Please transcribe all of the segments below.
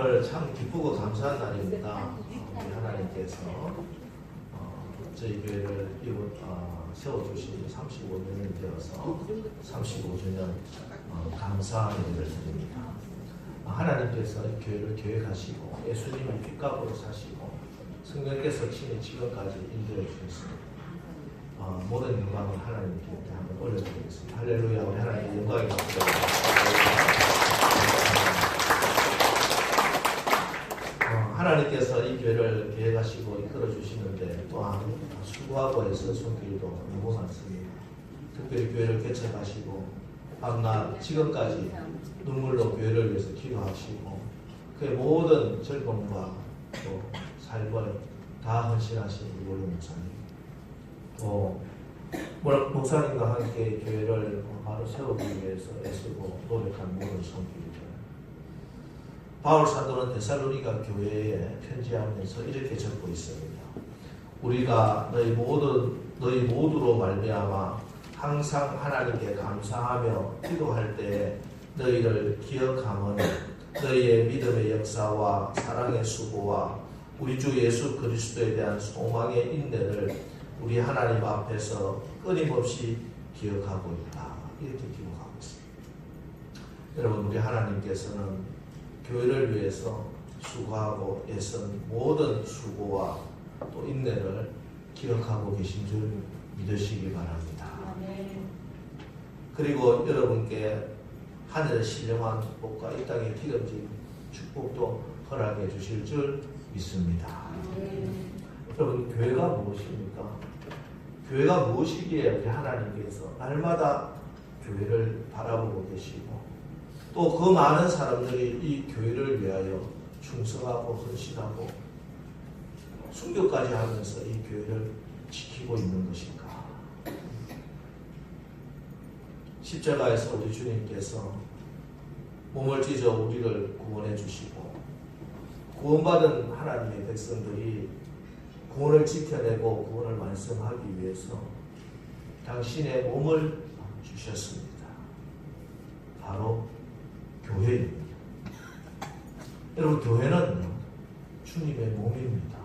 오늘 참 기쁘고 감사한 날입니다. 우리 하나님께서 저희 교회를 세워주신 35년이 되어서 35주년 감사의 일을 드립니다. 하나님께서 이 교회를 계획하시고 예수님을 핏값으로 사시고 성령께서 친히 지금까지 인도해 주셨습니다. 모든 영광을 하나님께 한번 올려드리겠습니다. 할렐루야. 우리 하나님께 영광이 받습니다. 하나님께서 이 교회를 계획하시고 이끌어 주시는데 또한 수고하고 애써 손길도 너무 많습니다. 특별히 교회를 개척하시고 밤낮 지금까지 눈물로 교회를 위해서 기도하시고 그의 모든 즐거움과 또 삶을 다 헌신하신 우리 목사님, 또 목사님과 함께 교회를 바로 세우기 위해서 애쓰고 노력한 모든 손길들. 바울 사도는 데살로니가 교회에 편지하면서 이렇게 적고 있습니다. 우리가 너희 모두로 말미암아 항상 하나님께 감사하며 기도할 때 너희를 기억하면 너희의 믿음의 역사와 사랑의 수고와 우리 주 예수 그리스도에 대한 소망의 인내를 우리 하나님 앞에서 끊임없이 기억하고 있다. 이렇게 기록하고 있습니다. 여러분, 우리 하나님께서는 교회를 위해서 수고하고 애쓴 모든 수고와 또 인내를 기억하고 계신 줄 믿으시기 바랍니다. 그리고 여러분께 하늘의 신령한 축복과 이 땅의 기름진 축복도 허락해 주실 줄 믿습니다. 여러분, 교회가 무엇입니까? 교회가 무엇이기에 우리 하나님께서 날마다 교회를 바라보고 계시고 또 그 많은 사람들이 이 교회를 위하여 충성하고 헌신하고 순교까지 하면서 이 교회를 지키고 있는 것인가? 십자가에서 우리 주님께서 몸을 찢어 우리를 구원해 주시고 구원받은 하나님의 백성들이 구원을 지켜내고 구원을 완성하기 위해서 당신의 몸을 주셨습니다. 바로 교회입니다. 여러분, 교회는 주님의 몸입니다.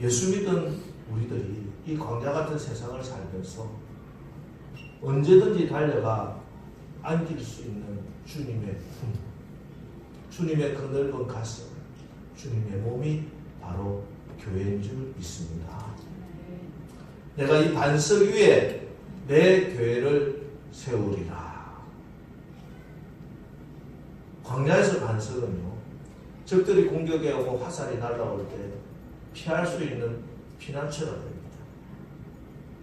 예수 믿은 우리들이 이 광야 같은 세상을 살면서 언제든지 달려가 안길 수 있는 주님의 품, 주님의 그 넓은 가슴, 주님의 몸이 바로 교회인 줄 믿습니다. 내가 이 반석 위에 내 교회를 세우리라. 광야에서 반석은요, 적들이 공격해 오고 화살이 날아올 때 피할 수 있는 피난처가 됩니다.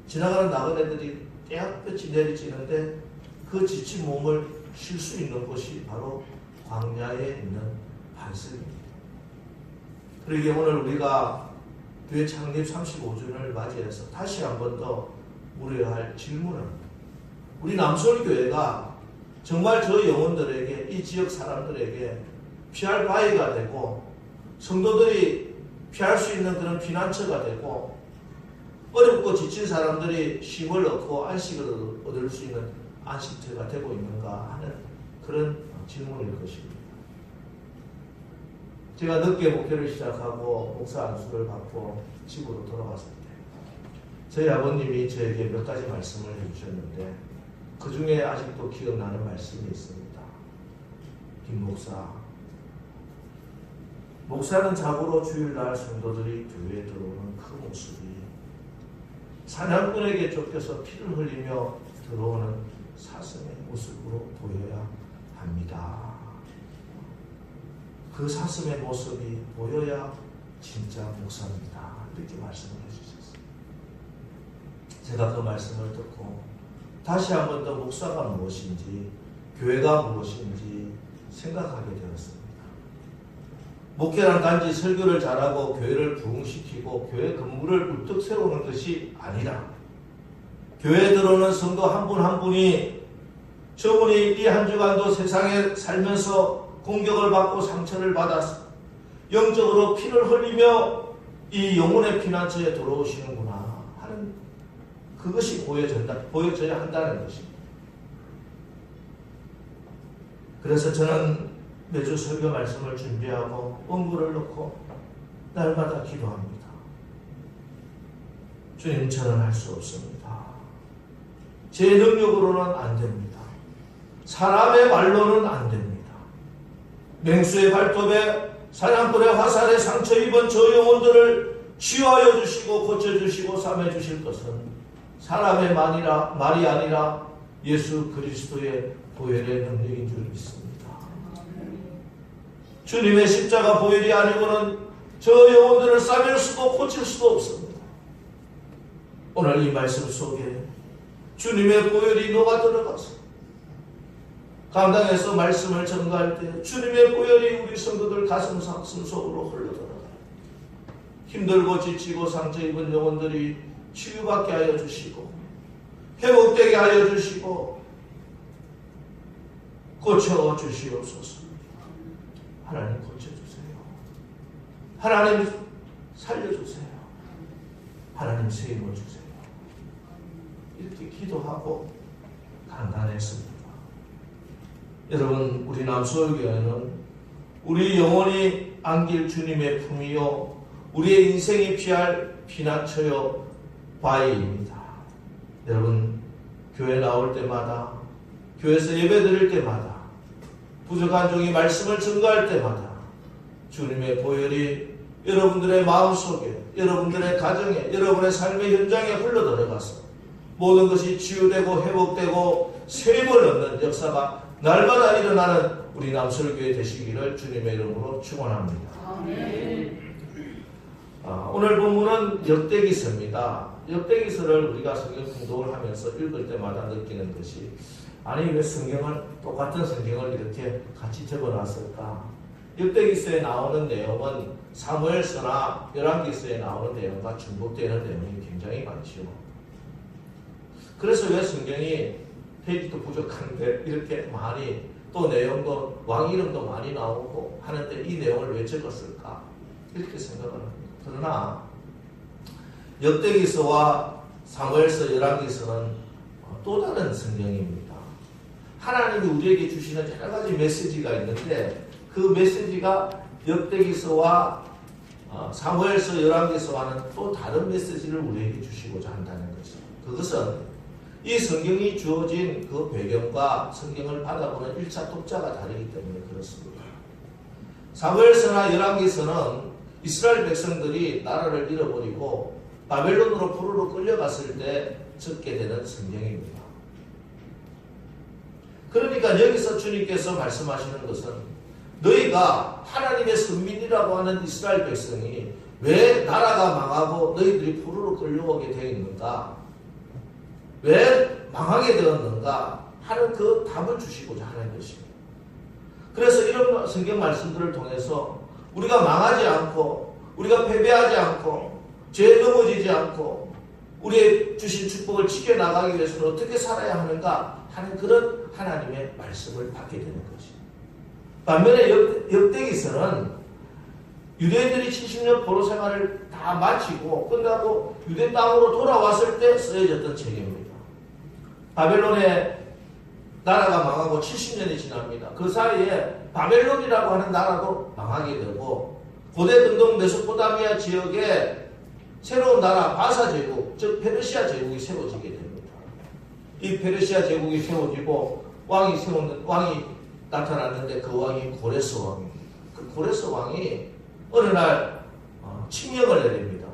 지나가는 나그네들이 떼약볕이 내리치는데 그 지친 몸을 쉴 수 있는 곳이 바로 광야에 있는 반석입니다. 그러기에 오늘 우리가 교회 창립 35주년을 맞이해서 다시 한 번 더 물어야 할 질문은, 우리 남솔교회가 정말 저 영혼들에게, 이 지역 사람들에게 피할 바위가 되고 성도들이 피할 수 있는 그런 피난처가 되고 어렵고 지친 사람들이 쉼을 얻고 안식을 얻을 수 있는 안식처가 되고 있는가 하는 그런 질문일 것입니다. 제가 늦게 목회를 시작하고 목사 안수를 받고 집으로 돌아왔을 때 저희 아버님이 저에게 몇 가지 말씀을 해주셨는데 그 중에 아직도 기억나는 말씀이 있습니다. 김 목사는 자고로 주일날 성도들이 교회에 들어오는 그 모습이 사냥꾼에게 쫓겨서 피를 흘리며 들어오는 사슴의 모습으로 보여야 합니다. 그 사슴의 모습이 보여야 진짜 목사입니다. 이렇게 말씀을 해주셨어요. 제가 그 말씀을 듣고 다시 한 번 더 목사가 무엇인지, 교회가 무엇인지 생각하게 되었습니다. 목회란 단지 설교를 잘하고 교회를 부흥시키고 교회 건물을 불뚝 세우는 것이 아니라 교회에 들어오는 성도 한 분 한 분이 저분이 이 한 주간도 세상에 살면서 공격을 받고 상처를 받아서 영적으로 피를 흘리며 이 영혼의 피난처에 들어오시는구나 하는 그것이 보여져야 한다는 것입니다. 그래서 저는 매주 설교 말씀을 준비하고 원고를 넣고 날마다 기도합니다. 주님, 저는 할 수 없습니다. 제 능력으로는 안 됩니다. 사람의 말로는 안 됩니다. 맹수의 발톱에 사냥꾼의 화살에 상처 입은 저 영혼들을 치유하여 주시고 고쳐주시고 삼해주실 것은 사람의 말이 아니라 예수 그리스도의 보혈의 능력인 줄 믿습니다. 주님의 십자가 보혈이 아니고는 저 영혼들을 싸맬 수도 고칠 수도 없습니다. 오늘 이 말씀 속에 주님의 보혈이 녹아 들어가서 강당에서 말씀을 전가할 때 주님의 보혈이 우리 성도들 가슴 속으로 흘러들어가요. 힘들고 지치고 상처 입은 영혼들이 치유받게 하여 주시고 회복되게 하여 주시고 고쳐 주시옵소서. 하나님 고쳐주세요. 하나님 살려주세요. 하나님 세임을 주세요. 이렇게 기도하고 간단했습니다. 여러분, 우리 남서울교회는 우리 영혼이 안길 주님의 품이요 우리의 인생이 피할 피난처요 바위입니다. 여러분, 교회 나올 때마다, 교회에서 예배 드릴 때마다, 부족한 종이 말씀을 증거할 때마다 주님의 보혈이 여러분들의 마음속에, 여러분들의 가정에, 여러분의 삶의 현장에 흘러들어가서 모든 것이 치유되고 회복되고 세임을 얻는 역사가 날마다 일어나는 우리 남설교회 되시기를 주님의 이름으로 축원합니다. 오늘 본문은 역대기서입니다. 역대기서를 우리가 성경 공독을 하면서 읽을 때마다 느끼는 것이, 아니 왜 성경을, 똑같은 성경을 이렇게 같이 적어놨을까? 역대기서에 나오는 내용은 사무엘서나 열왕기서에 나오는 내용과 중복되는 내용이 굉장히 많죠. 그래서 왜 성경이 페이지도 부족한데 이렇게 많이, 또 내용도 왕 이름도 많이 나오고 하는데 이 내용을 왜 적었을까? 이렇게 생각을 합니다. 그러나 역대기서와 사무엘서, 열왕기서는 또 다른 성경입니다. 하나님이 우리에게 주시는 여러 가지 메시지가 있는데 그 메시지가 역대기서와 사무엘서, 열왕기서와는 또 다른 메시지를 우리에게 주시고자 한다는 것이죠. 그것은 이 성경이 주어진 그 배경과 성경을 받아보는 1차 독자가 다르기 때문에 그렇습니다. 사무엘서나 열왕기서는 이스라엘 백성들이 나라를 잃어버리고 바벨론으로 포로로 끌려갔을 때 적게 되는 성경입니다. 그러니까 여기서 주님께서 말씀하시는 것은 너희가 하나님의 선민이라고 하는 이스라엘 백성이 왜 나라가 망하고 너희들이 포로로 끌려오게 되어 있는가? 왜 망하게 되었는가 하는 그 답을 주시고자 하는 것입니다. 그래서 이런 성경 말씀들을 통해서 우리가 망하지 않고, 우리가 패배하지 않고, 죄에 넘어지지 않고 우리의 주신 축복을 지켜나가기 위해서는 어떻게 살아야 하는가 하는 그런 하나님의 말씀을 받게 되는 것입니다. 반면에 역대기서는 유대인들이 70년 포로 생활을 다 마치고 끝나고 유대 땅으로 돌아왔을 때 쓰여졌던 책입니다. 바벨론의 나라가 망하고 70년이 지납니다. 그 사이에 바벨론이라고 하는 나라도 망하게 되고 고대 등동 메소포타미아 지역에 새로운 나라 바사 제국, 즉 페르시아 제국이 세워지게 됩니다. 이 페르시아 제국이 세워지고 왕이 나타났는데 그 왕이 고레스 왕입니다. 그 고레스 왕이 어느 날 칙령을 내립니다.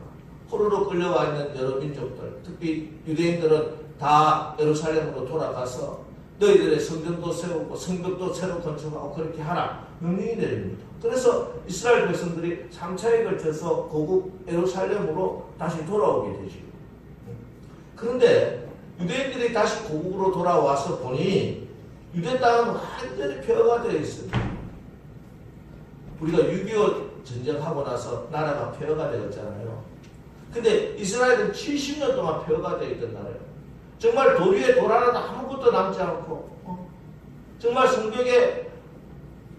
포로로 끌려와 있는 여러 민족들, 특히 유대인들은 다 예루살렘으로 돌아가서 너희들의 성전도 세우고 성벽도 새로 건축하고 그렇게 하라 명령이 내립니다. 그래서 이스라엘 백성들이 3차에 걸쳐서 고국 예루살렘으로 다시 돌아오게 되죠. 그런데 유대인들이 다시 고국으로 돌아와서 보니 유대 땅은 완전히 폐허가 되어 있습니다. 우리가 6.25 전쟁하고 나서 나라가 폐허가 되었잖아요. 근데 이스라엘은 70년 동안 폐허가 되어 있던 나라예요. 정말 돌 위에 돌 하나도 아무것도 남지 않고 정말 성벽에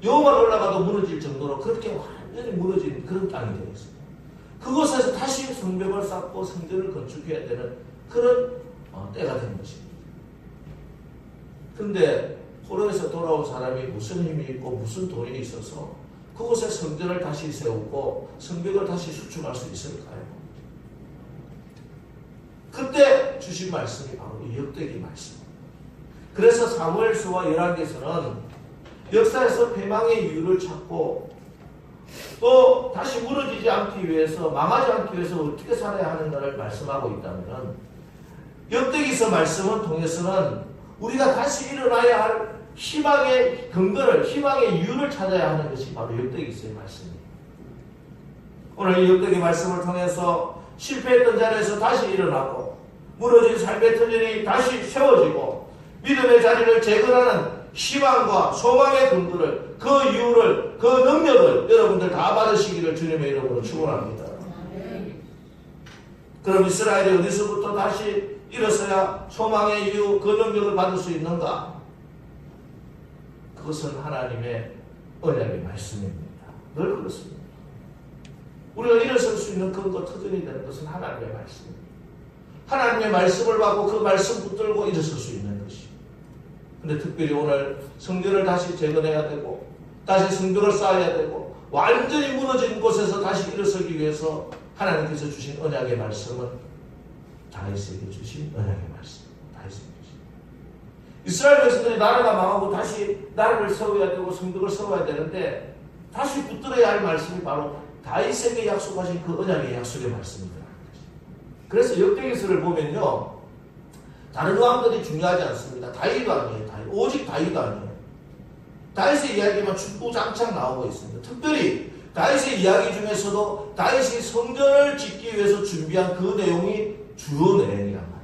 여호만 올라가도 무너질 정도로 그렇게 완전히 무너진 그런 땅이 되었습니다. 그곳에서 다시 성벽을 쌓고 성전을 건축해야 되는 그런 때가 된 것입니다. 그런데 포로에서 돌아온 사람이 무슨 힘이 있고 무슨 돈이 있어서 그곳에 성전을 다시 세우고 성벽을 다시 수축할 수 있을까요? 그때 주신 말씀이 바로 이 역대기 말씀. 그래서 사무엘서와 열왕기서는 역사에서 패망의 이유를 찾고 또 다시 무너지지 않기 위해서, 망하지 않기 위해서 어떻게 살아야 하는가를 말씀하고 있다면, 역대기서 말씀을 통해서는 우리가 다시 일어나야 할 희망의 근거를, 희망의 이유를 찾아야 하는 것이 바로 역대기서의 말씀입니다. 오늘 이 역대기 말씀을 통해서 실패했던 자리에서 다시 일어나고 무너진 삶의 터전이 다시 세워지고 믿음의 자리를 재건하는 희망과 소망의 근거를, 그 이유를, 그 능력을 여러분들 다 받으시기를 주님의 이름으로 축원합니다. 그럼 이스라엘이 어디서부터 다시 일어서야 소망의 이유, 그 능력을 받을 수 있는가? 그것은 하나님의 언약의 말씀입니다. 늘 그렇습니다. 우리가 일어설 수 있는 근거, 터전이 되는 것은 하나님의 말씀입니다. 하나님의 말씀을 받고 그 말씀 붙들고 일어설 수 있는 것입니다. 근데 특별히 오늘 성전을 다시 재건해야 되고 다시 성벽을 쌓아야 되고 완전히 무너진 곳에서 다시 일어서기 위해서 하나님께서 주신 언약의 말씀은 다윗에게 주신 언약의 말씀. 다윗에게 주신. 이스라엘 백성들이 나라가 망하고 다시 나라를 세워야 되고 성벽을 세워야 되는데 다시 붙들어야 할 말씀이 바로 다윗에게 약속하신 그 언약의 약속의 말씀이더라. 그래서 역대기서를 보면요, 다른 왕들이 중요하지 않습니다. 다윗도 아니에요. 오직 다윗도 아니에요. 다윗의 이야기만 주구장창 나오고 있습니다. 특별히 다윗의 이야기 중에서도 다윗이 성전을 짓기 위해서 준비한 그 내용이 주요 내용이란 말이에요.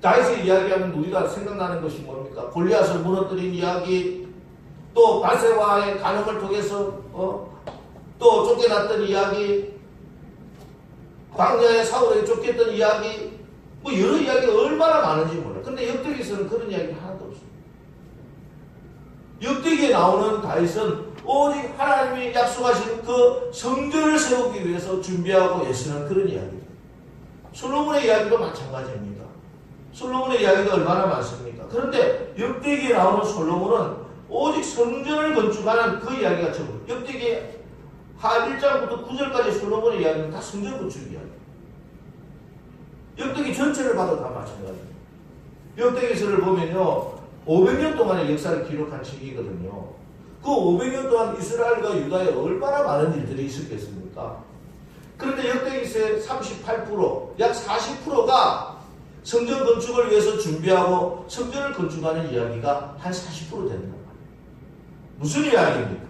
다윗의 이야기하면 우리가 생각나는 것이 뭡니까? 골리앗을 무너뜨린 이야기, 또 바세바의 간음을 통해서 또 쫓겨났던 이야기, 광야에 사울에게 쫓겼던 이야기, 뭐 여러 이야기가 얼마나 많은지 몰라요. 근데 역대기에서는 그런 이야기 하나도 없습니다. 역대기에 나오는 다윗은 오직 하나님이 약속하신 그 성전을 세우기 위해서 준비하고 애쓰는 그런 이야기입니다. 솔로몬의 이야기도 마찬가지입니다. 솔로몬의 이야기도 얼마나 많습니까? 그런데 역대기에 나오는 솔로몬은 오직 성전을 건축하는 그 이야기가 전부, 역대기 하 1장부터 9절까지 솔로몬의 이야기는 다 성전 건축 이야기입니다. 역대기 전체를 봐도 다 마찬가지입니다. 역대기서를 보면요, 500년 동안의 역사를 기록한 책이거든요. 그 500년 동안 이스라엘과 유다에 얼마나 많은 일들이 있었겠습니까? 그런데 역대기서의 38%, 약 40%가 성전 건축을 위해서 준비하고 성전을 건축하는 이야기가 한 40% 된단 말이에요. 무슨 이야기입니까?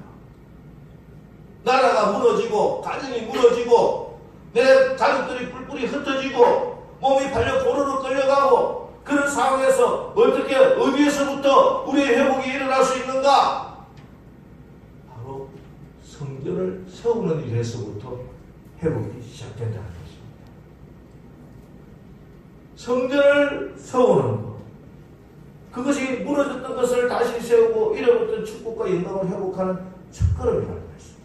나라가 무너지고, 가정이 무너지고, 내 가족들이 뿔뿔이 흩어지고, 몸이 발려 도로로 끌려가고, 그런 상황에서 어떻게, 어디에서부터 우리의 회복이 일어날 수 있는가? 바로 성전을 세우는 일에서부터 회복이 시작된다는 것입니다. 성전을 세우는 것, 그것이 무너졌던 것을 다시 세우고 잃어버렸던 축복과 영광을 회복하는 첫걸음이라는 것입니다.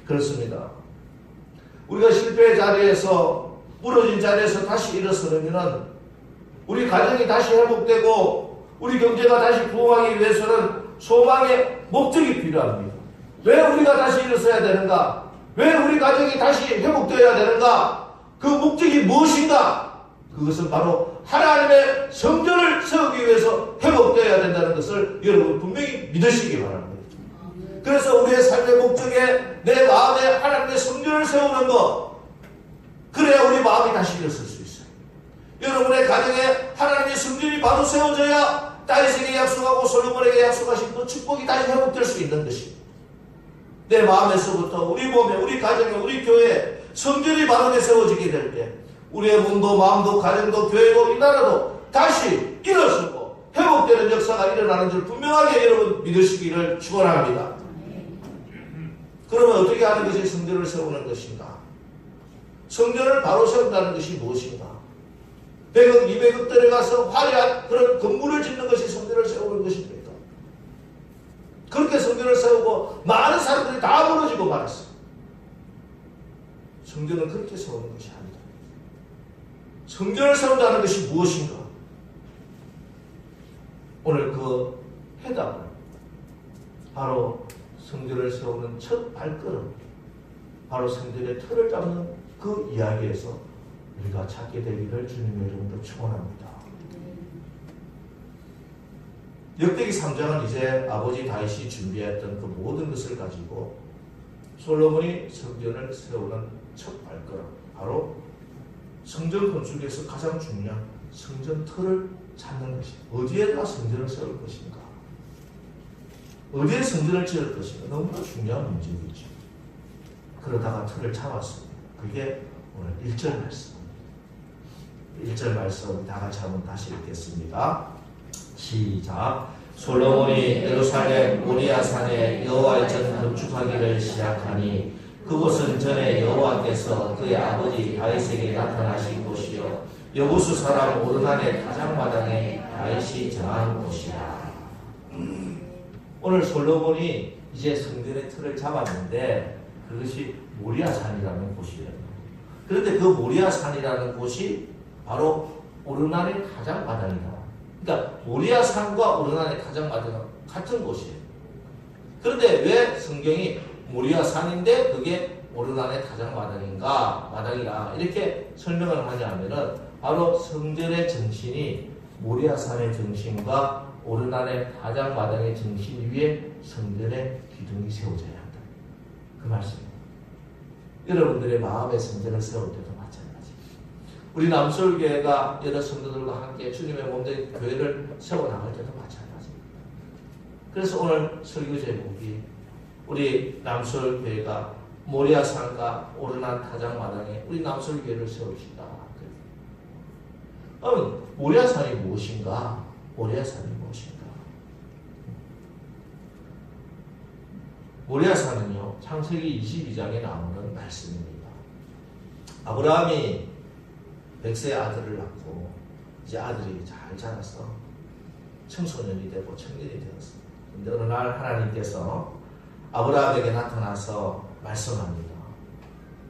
그렇습니다. 우리가 실패의 자리에서, 무너진 자리에서 다시 일어서려면 우리 가정이 다시 회복되고 우리 경제가 다시 부흥하기 위해서는 소망의 목적이 필요합니다. 왜 우리가 다시 일어서야 되는가? 왜 우리 가정이 다시 회복되어야 되는가? 그 목적이 무엇인가? 그것은 바로 하나님의 성전을 세우기 위해서 회복되어야 된다는 것을 여러분 분명히 믿으시기 바랍니다. 그래서 우리의 삶의 목적에 내 마음에 하나님의 성전을 세우는 것, 그래야 우리 마음이 다시 일어설 수 있어요. 여러분의 가정에 하나님의 성전이 바로 세워져야 다윗에게 약속하고 솔로몬에게 약속하신 그 축복이 다시 회복될 수 있는 것입니다. 내 마음에서부터 우리 몸에, 우리 가정에, 우리 교회에 성전이 바르게 세워지게 될 때 우리의 몸도 마음도 가정도 교회도 이 나라도 다시 일어서고 회복되는 역사가 일어나는 줄 분명하게 여러분 믿으시기를 축원합니다. 그러면 어떻게 하는 것이 성전을 세우는 것인가? 성전을 바로 세운다는 것이 무엇인가? 100억, 200억 들어가서 화려한 그런 건물을 짓는 것이 성전을 세우는 것입니까? 그렇게 성전을 세우고 많은 사람들이 다 무너지고 말았어요. 성전은 그렇게 세우는 것이 아니다. 성전을 세운다는 것이 무엇인가? 오늘 그 해답을 바로 성전을 세우는 첫 발걸음, 바로 성전의 틀을 잡는 그 이야기에서 우리가 찾게 되기를 주님의 이름으로 축원합니다. 역대기 3장은 이제 아버지 다윗이 준비했던 그 모든 것을 가지고 솔로몬이 성전을 세우는 첫 발걸음, 바로 성전 건축에서 가장 중요한 성전 틀을 찾는 것이, 어디에다 성전을 세울 것인가, 어디에 성전을 지을 것인가, 너무나 중요한 문제이죠. 그러다가 틀을 잡았습니다. 그게 오늘 1절 말씀입니다. 1절 말씀 다 같이 한번 다시 읽겠습니다. 시작. 솔로몬이 예루살렘 모리아 산에 여호와의 전 건축하기를 시작하니 그곳은 전에 여호와께서 그의 아버지 다윗에게 나타나신 곳이요 여부수 사람 오르난의 타작마당에 다윗이 정한 곳이라. 오늘 솔로몬이 이제 성전의 틀을 잡았는데 그것이 모리아 산이라는 곳이에요. 그런데 그 모리아 산이라는 곳이 바로 오르난의 타작마당이다. 그러니까 모리아 산과 오르난의 타작마당은 같은 곳이에요. 그런데 왜 성경이 모리아 산인데 그게 오르난의 타작마당인가, 마당이라 이렇게 설명을 하냐면은 바로 성전의 정신이 모리아 산의 정신과 오르난의 타작마당의 정신 위에 성전의 기둥이 세워져야 한다. 그 말씀입니다. 여러분들의 마음의 성전을 세울 때도 마찬가지. 우리 남서울교회가 여러 성도들과 함께 주님의 몸된 교회를 세워나갈 때도 마찬가지입니다. 그래서 오늘 설교 제목이 우리 남서울교회가 모리아산과 오르난 타작마당에 우리 남서울교회를 세웁시다. 그럼 모리아산이 무엇인가? 모리아산이 무엇인가? 모리아산은요, 창세기 22장에 나오는 말씀입니다. 아브라함이 100세 아들을 낳고 이제 아들이 잘 자라서 청소년이 되고 청년이 되었습니다. 근데 어느 날 하나님께서 아브라함에게 나타나서 말씀합니다.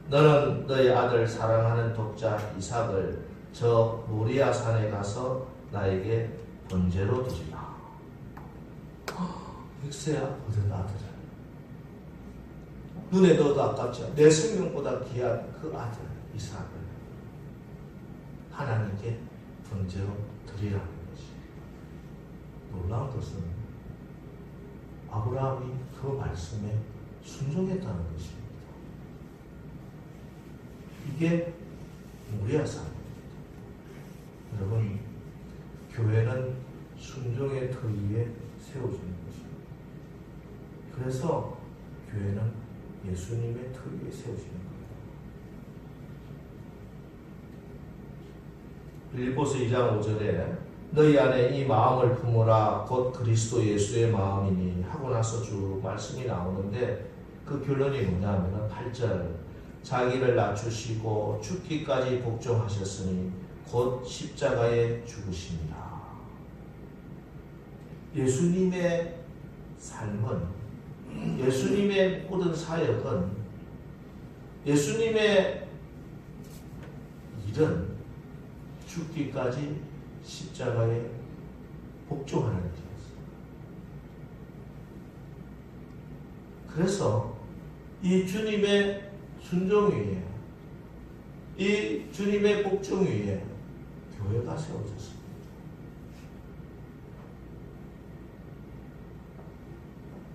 너는 너의 아들 사랑하는 독자 이삭을 저 모리아 산에 가서 나에게 번제로 드리라. 100세야 얻은 아들을 눈에 넣어도 아깝지 않아. 내 생명보다 귀한 그 아들 이삭을 하나님께 번제로 드리라는 것이. 놀라운 것은 아브라함이 그 말씀에 순종했다는 것입니다. 이게 모리아산입니다. 여러분, 교회는 순종의 터 위에 세워지는 것입니다. 그래서 교회는 예수님의 터 위에 세워지는 거예요. 빌립보서 2장 5절에 너희 안에 이 마음을 품으라 곧 그리스도 예수의 마음이니 하고 나서 쭉 말씀이 나오는데 그 결론이 뭐냐면 8절 자기를 낮추시고 죽기까지 복종하셨으니 곧 십자가에 죽으십니다. 예수님의 삶은, 예수님의 모든 사역은, 예수님의 일은 죽기까지 십자가에 복종하는 일이었어요. 그래서 이 주님의 순종 위에, 이 주님의 복종 위에 교회가 세워졌습니다.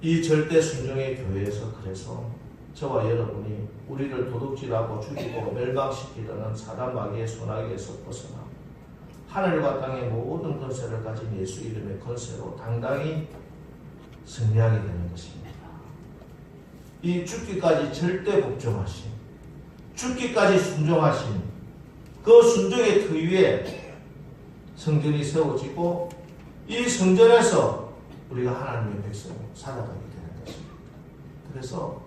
이 절대 순종의 교회에서 그래서 저와 여러분이 우리를 도둑질하고 죽이고 멸망시키려는 사단 마귀의 손아귀에서 벗어나 하늘과 땅의 모든 권세를 가진 예수 이름의 권세로 당당히 승리하게 되는 것입니다. 이 죽기까지 절대 복종하신, 죽기까지 순종하신 그 순종의 터 위에 성전이 세워지고 이 성전에서 우리가 하나님의 백성으로 살아가게 되는 것입니다. 그래서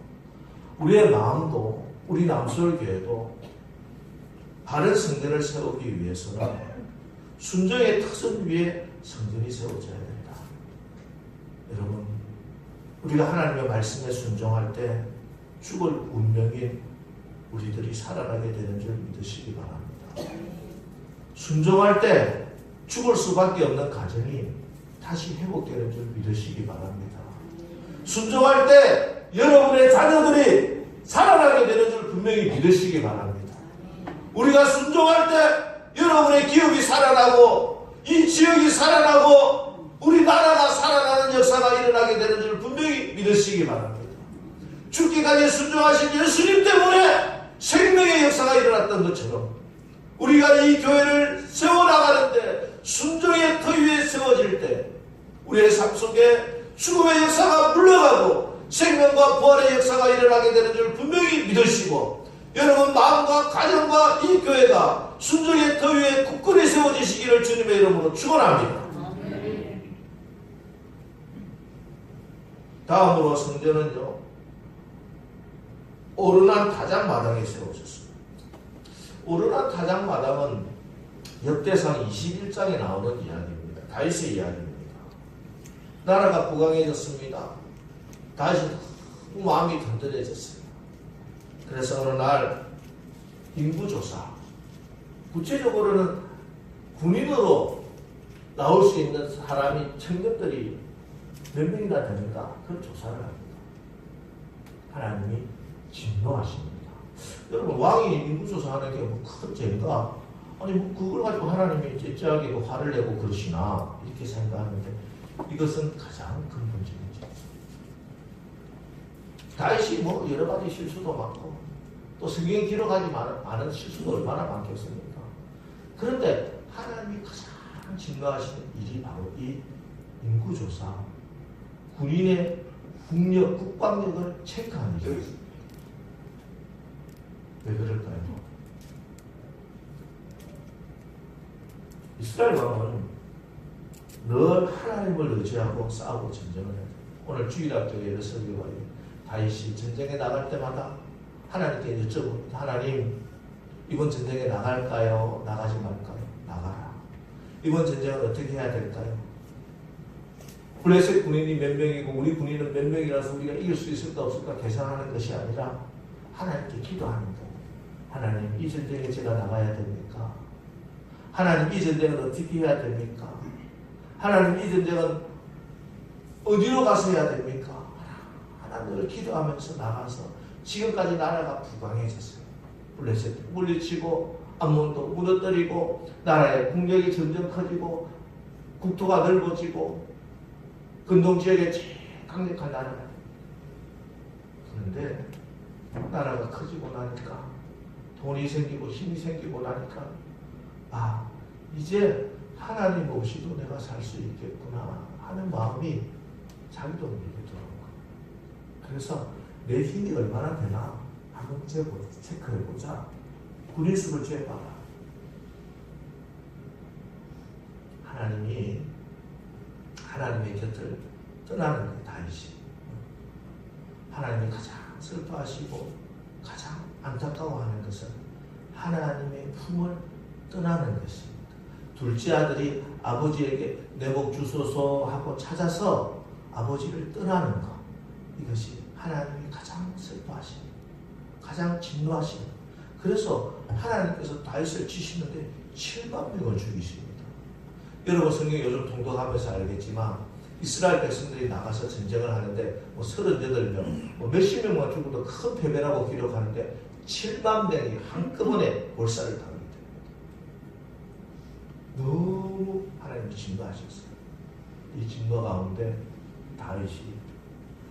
우리의 마음도, 우리 남서울교회도 바른 성전을 세우기 위해서는 순종의 터전 위에 성전이 세워져야 된다. 여러분, 우리가 하나님의 말씀에 순종할 때 죽을 운명인 우리들이 살아가게 되는 줄 믿으시기 바랍니다. 순종할 때 죽을 수밖에 없는 가정이 다시 회복되는 줄 믿으시기 바랍니다. 순종할 때 여러분의 자녀들이 살아나게 되는 줄 분명히 믿으시기 바랍니다. 우리가 순종할 때 여러분의 기업이 살아나고 이 지역이 살아나고 우리 나라가 살아나는 역사가 일어나게 되는 줄 분명히 믿으시기 바랍니다. 죽기까지 순종하신 예수님 때문에 생명의 역사가 일어났던 것처럼 우리가 이 교회를 세워나가는데 순종의 터 위에 세워질 때 우리의 삶 속에 죽음의 역사가 물러가고 생명과 부활의 역사가 일어나게 되는 줄 분명히 믿으시고 여러분 마음과 가정과 이 교회가 순종의 터 위에 굳건히 세워지시기를 주님의 이름으로 축원합니다. 다음으로 성전은요 오르난 타작마당에 세워졌습니다. 오르난 타작마당은 역대상 21장에 나오는 이야기입니다. 다윗의 이야기입니다. 나라가 부강해졌습니다. 다윗은 마음이 든든해졌어요. 그래서 어느 날 인구조사, 구체적으로는 군인으로 나올 수 있는 사람이 청년들이 몇 명이나 됩니까? 그걸 조사를 합니다. 하나님이 진노하십니다. 여러분 왕이 인구조사하는 게 뭐 큰 죄인가? 아니 뭐 그걸 가지고 하나님이 째째하게 화를 내고 그러시나 이렇게 생각하는데 이것은 가장 근본적인 죄. 다윗이 뭐 여러 가지 실수도 많고 또 성경에 기록하지 많은 실수도 얼마나 많겠습니까? 그런데 하나님이 가장 진노하시는 일이 바로 이 인구조사, 군인의 국력, 국방력을 체크하는 일입니다. 왜 그럴까요? 이스라엘 왕은 늘 하나님을 의지하고 싸우고 전쟁을 해요. 오늘 주일학교에 설교가 다윗이 전쟁에 나갈 때마다 하나님께 여쭤봅니다. 하나님, 이번 전쟁에 나갈까요? 나가지 말까요? 나가라. 이번 전쟁은 어떻게 해야 될까요? 블레셋 군인이 몇 명이고 우리 군인은 몇 명이라서 우리가 이길 수 있을까 없을까 계산하는 것이 아니라 하나님께 기도하는 거예요. 하나님, 이 전쟁에 제가 나가야 됩니까? 하나님, 이 전쟁은 어떻게 해야 됩니까? 하나님, 이 전쟁은 어디로 가서 해야 됩니까? 하나님을 기도하면서 나가서 지금까지 나라가 부강해졌어요. 블레셋 물리치고 암몬도 무너뜨리고 나라의 국력이 점점 커지고 국토가 넓어지고 근동지역에 제일 강력한 나라가 됩니다. 그런데 나라가 커지고 나니까 돈이 생기고 힘이 생기고 나니까 이제 하나님 없이도 내가 살 수 있겠구나 하는 마음이 자기도 모르게 들어온 거예요. 그래서 내 힘이 얼마나 되나 한번 체크해보자. 군인수를 재봐라. 하나님이 하나님의 곁을 떠나는 거예요. 다윗이. 하나님이 가장 슬퍼하시고 가장 안타까워하는 것은 하나님의 품을 떠나는 것입니다. 둘째 아들이 아버지에게 내 복 주소서 하고 찾아서 아버지를 떠나는 것. 이것이 하나님이 가장 슬퍼하십니다. 가장 진노하십니다. 그래서 하나님께서 다윗을 치시는데 7만 명을 죽이십니다. 여러분 성경 요즘 통독하면서 알겠지만 이스라엘 백성들이 나가서 전쟁을 하는데 38명, 몇십 명만 죽어도 큰 패배라고 기록하는데 7만 명이 한꺼번에 몰살을 당합니다. 너무 하나님이 진노하셨어요. 이 진노 가운데 다윗이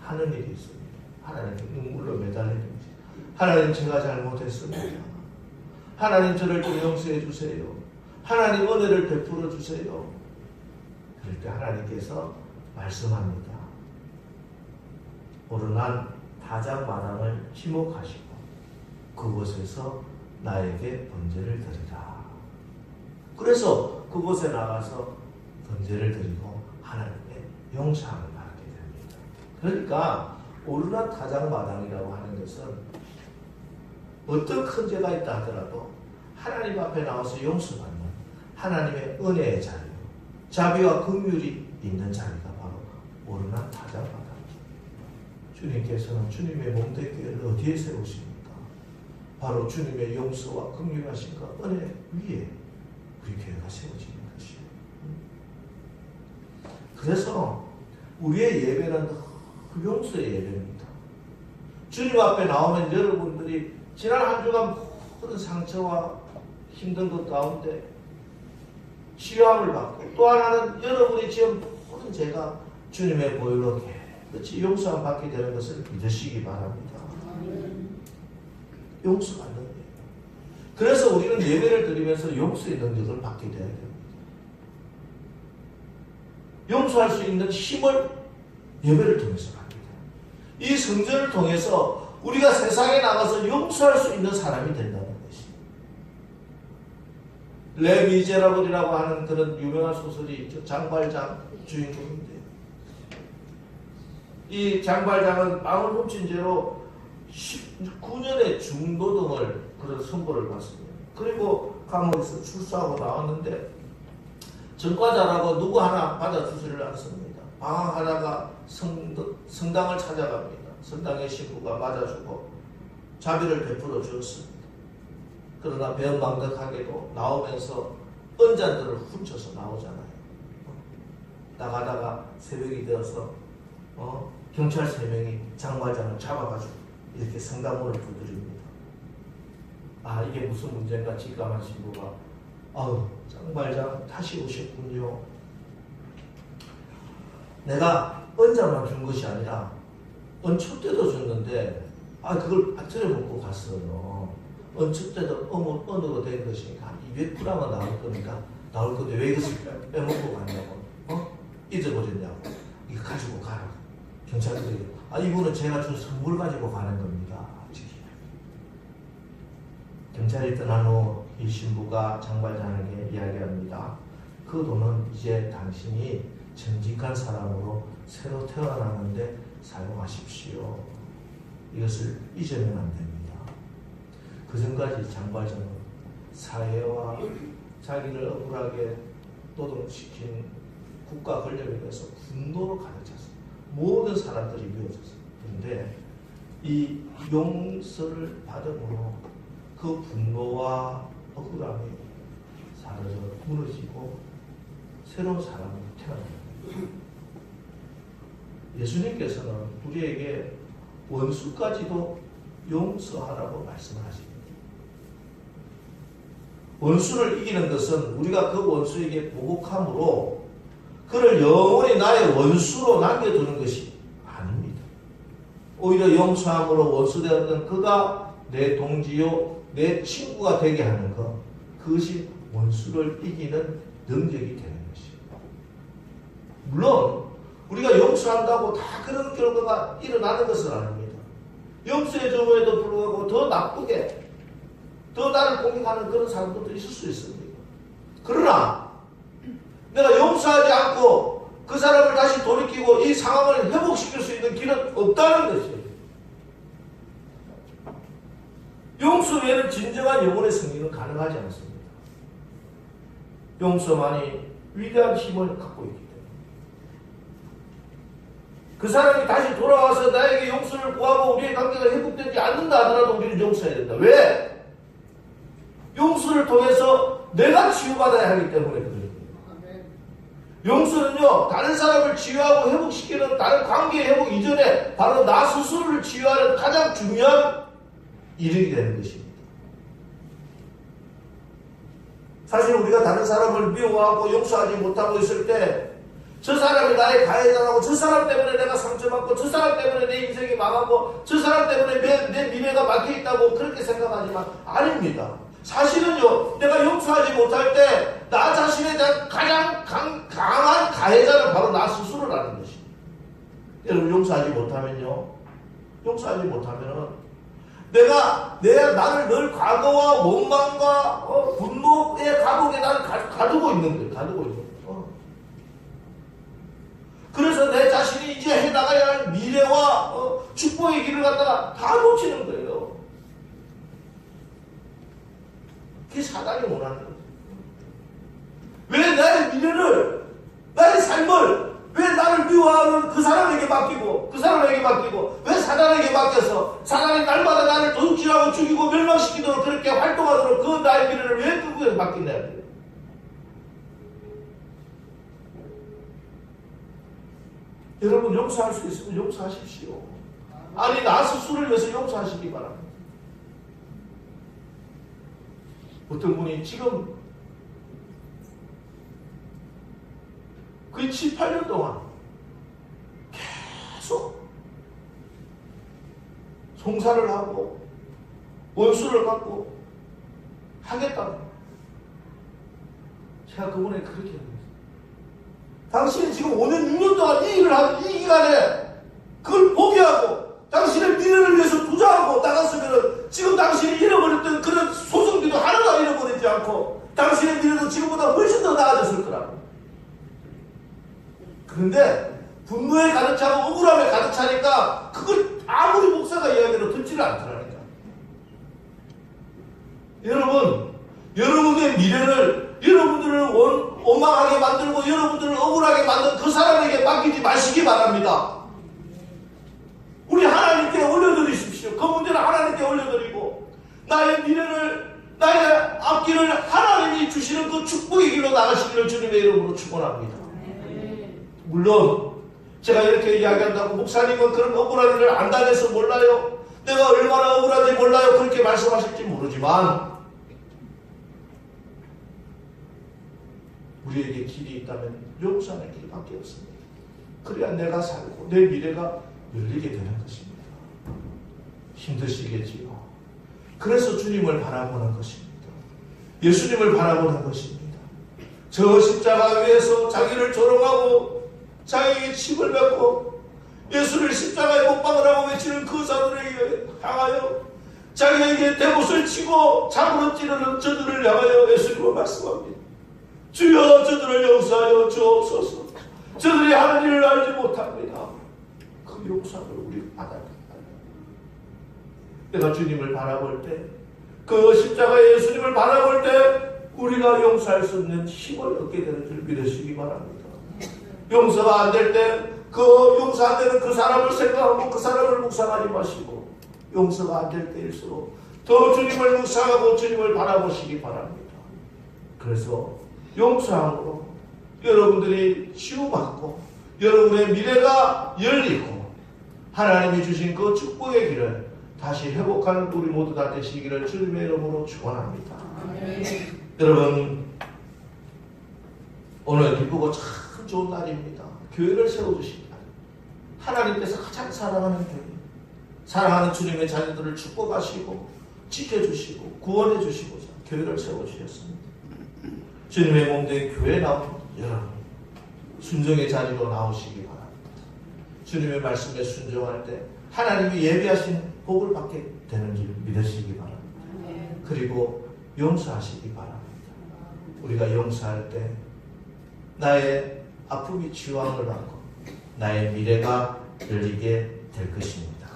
하는 일이 있습니다. 하나님께 눈물로 매달리는 거죠. 하나님, 제가 잘못했습니다. 하나님, 저를 좀 용서해 주세요. 하나님, 은혜를 베풀어 주세요. 그럴 때 하나님께서 말씀합니다. 오르난 타작마당을 지목하시고 그곳에서 나에게 번제를 드리라. 그래서 그곳에 나가서 번제를 드리고 하나님의 용서함을 받게 됩니다. 그러니까 오르난 타작마당이라고 하는 것은 어떤 큰 죄가 있다 하더라도 하나님 앞에 나와서 용서받는 하나님의 은혜의 자리, 자비와 긍휼이 있는 자리가 바로 오르난 타작마당입니다. 주님께서는 주님의 몸된 교회를 어디에 세우십니까? 바로 주님의 용서와 긍휼하심과 은혜 위에 우리 교회가 세워지는 것이에요. 그래서 우리의 예배는 용서의 예배입니다. 주님 앞에 나오면 여러분들이 지난 한 주간 모든 상처와 힘든 것 가운데 치유함을 받고, 또 하나는 여러분이 지은 모든 죄가 주님의 보혈로 깨끗이 용서함 받게 되는 것을 믿으시기 바랍니다. 용서받는 거예요. 그래서 우리는 예배를 드리면서 용서의 능력을 받게 돼야 됩니다. 용서할 수 있는 힘을 예배를 통해서 받게 돼요. 이 성전을 통해서 우리가 세상에 나가서 용서할 수 있는 사람이 된다는 것입니다. 레 미제라블이라고 하는 그런 유명한 소설이 있죠. 장발장 주인공인데요. 이 장발장은 빵을 훔친 죄로 19년의 중노동을 그런 선고를 받습니다. 그리고 감옥에서 출소하고 나왔는데 전과자라고 누구 하나 받아주지를 않습니다. 방황하다가 성당을 찾아갑니다. 성당의 신부가 맞아주고 자비를 베풀어 주었습니다. 그러나 배은망덕하게도 나오면서 은잔들을 훔쳐서 나오잖아요. 나가다가 새벽이 되어서 경찰 3명이 장발장을 잡아가지고 이렇게 성당문을 두드립니다. 아, 이게 무슨 문제인가 직감한 신부가 장발장 다시 오셨군요. 내가 은자만 준 것이 아니라 은첩 때도 줬는데 그걸 빠뜨려 먹고 갔어요. 은첩 때도 은으로 된 것이니까 한 200g은 나올 건데 왜 이것을 빼먹고 갔냐고, 잊어버렸냐고, 이거 가지고 가라. 경찰들이 이분은 제가 준 선물 가지고 가는 겁니다. 경찰이 떠난 후 이 신부가 장발장에게 이야기합니다. 그 돈은 이제 당신이 정직한 사람으로 새로 태어나는데 사용하십시오. 이것을 잊으면 안 됩니다. 그 전까지 장발장은 사회와 자기를 억울하게 노동시킨 국가 권력에 대해서 분노로 가득 찼습니다. 모든 사람들이 미워졌어요. 그런데 이 용서를 받음으로 그 분노와 억울함이 사라져 무너지고 새로운 사람으로 태어납니다. 예수님께서는 우리에게 원수까지도 용서하라고 말씀하십니다. 원수를 이기는 것은 우리가 그 원수에게 보복함으로 그를 영원히 나의 원수로 남겨두는 것이 아닙니다. 오히려 용서함으로 원수되었던 그가 내 동지요 내 친구가 되게 하는 것, 그것이 원수를 이기는 능력이 되는 것입니다. 물론 우리가 용서한다고 다 그런 결과가 일어나는 것은 아닙니다. 용서해 줌에도 불구하고 더 나쁘게 더 나를 공격하는 그런 사람들도 있을 수 있습니다. 그러나 내가 용서하지 않고 그 사람을 다시 돌이키고 이 상황을 회복시킬 수 있는 길은 없다는 것이에요. 용서 외에는 진정한 영혼의 승리는 가능하지 않습니다. 용서만이 위대한 힘을 갖고 있기 때문에 그 사람이 다시 돌아와서 나에게 용서를 구하고 우리의 관계가 회복되지 않는다 하더라도 우리는 용서해야 된다. 왜? 용서를 통해서 내가 치유받아야 하기 때문에 그래요. 용서는요, 다른 사람을 치유하고 회복시키는 다른 관계 회복 이전에 바로 나 스스로를 치유하는 가장 중요한 일이 되는 것입니다. 사실 우리가 다른 사람을 미워하고 용서하지 못하고 있을 때 저 사람이 나의 가해자라고, 저 사람 때문에 내가 상처받고, 저 사람 때문에 내 인생이 망하고, 저 사람 때문에 내 미래가 막혀있다고 그렇게 생각하지만 아닙니다. 사실은요, 내가 용서하지 못할 때 나 자신에 대한 가장 강한 가해자는 바로 나 스스로라는 것입니다. 여러분, 용서하지 못하면은 나를 늘 과거와 원망과 분노의 감옥에 나를 가두고 있는 거예요. 그래서 내 자신이 이제 해나가야 할 미래와 축복의 길을 갖다가 다 놓치는 거예요. 그게 사단이 원하는 거예요. 왜 나의 미래를, 나의 삶을, 왜 나를 미워하는 그 사람에게 맡기고 왜 사단에게 맡겨서 사단이 날마다 나를 도둑질하고 죽이고 멸망시키도록 그렇게 활동하도록 그 나의 미래를 왜 그거에 맡기냐. 여러분 용서할 수 있으면 용서하십시오. 아니 나 스스로를 위해서 용서하시기 바랍니다. 어떤 분이 지금 거의 7, 8년 동안 계속 송사를 하고 원수를 갖고 하겠다. 제가 그분에게 그렇게 합니다. 당신이 지금 5년, 6년 동안 이 일을 하고 이 기간에 그걸 포기하고 당신의 미래를 위해서 투자하고 나갔으면 지금 당신이 잃어버렸던 그런 소송비도 하나도 잃어버리지 않고 당신의 미래도 지금보다 훨씬 더 나아졌을 거라고. 그런데 분노에 가득 차고 억울함에 가득 차니까 그걸 아무리 목사가 이야기해도 듣지를 않더라니까. 여러분, 여러분의 미래를 여러분들을 원망하게 만들고 여러분들을 억울하게 만든 그 사람에게 맡기지 마시기 바랍니다. 우리 하나님께 올려드리십시오. 그 문제는 하나님께 올려드리고 나의 미래를, 나의 앞길을 하나님이 주시는 그 축복의 길로 나가시기를 주님의 이름으로 축원합니다. 물론 제가 이렇게 이야기한다고 목사님은 그런 억울한 일을 안 당해서 몰라요. 내가 얼마나 억울한지 몰라요. 그렇게 말씀하실지 모르지만 우리에게 길이 있다면 용서하는 길밖에 없습니다. 그래야 내가 살고 내 미래가 열리게 되는 것입니다. 힘드시겠지요. 그래서 주님을 바라보는 것입니다. 예수님을 바라보는 것입니다. 저 십자가 위에서 자기를 조롱하고 자기에게 침을 뱉고 예수를 십자가에 못 박으라고 외치는 그 자들에게 향하여 자기에게 대못을 치고 잡으러 찌르는 저들을 향하여 예수님은 말씀합니다. 주여 저들을 용서하여 주옵소서. 저들이 하는 일을 알지 못합니다. 그 용서를 우리가 받아야 합니다. 내가 주님을 바라볼 때, 그 십자가의 예수님을 바라볼 때 우리가 용서할 수 없는 힘을 얻게 되는 줄 믿으시기 바랍니다. 용서가 안 될 때 그 용서 안 되는 그 사람을 생각하고 그 사람을 묵상하지 마시고 용서가 안 될 때일수록 더 주님을 묵상하고 주님을 바라보시기 바랍니다. 그래서 용서함으로 여러분들이 치유받고 여러분의 미래가 열리고 하나님이 주신 그 축복의 길을 다시 회복하는 우리 모두 다 되시기를 주님의 이름으로 축원합니다. 여러분 오늘 기쁘고 참 좋은 날입니다. 교회를 세워주신 날, 하나님께서 가장 사랑하는 교회, 사랑하는 주님의 자녀들을 축복하시고 지켜주시고 구원해주시고자 교회를 세워주셨습니다. 주님의 몸된 교회에 나온 여러분 순종의 자리로 나오시기 바랍니다. 주님의 말씀에 순종할 때 하나님이 예비하신 복을 받게 되는 줄 믿으시기 바랍니다. 그리고 용서하시기 바랍니다. 우리가 용서할 때 나의 아픔이 치유함을 받고 나의 미래가 열리게 될 것입니다.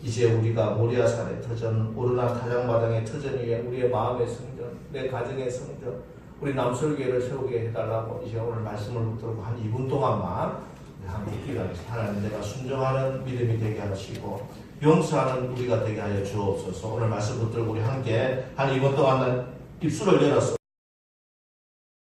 이제 우리가 모리아산의 터전, 오르나 타작마당의 터전 위에 우리의 마음의 성전, 내 가정의 성전, 우리 남설교회를 세우게 해달라고 이제 오늘 말씀을 붙들고 한 2분 동안만 함께 기도하겠습니다. 하나님, 내가 순종하는 믿음이 되게 하시고 용서하는 우리가 되게 하여 주옵소서. 오늘 말씀 붙들고 우리 함께 한 2분 동안 입술을 열어서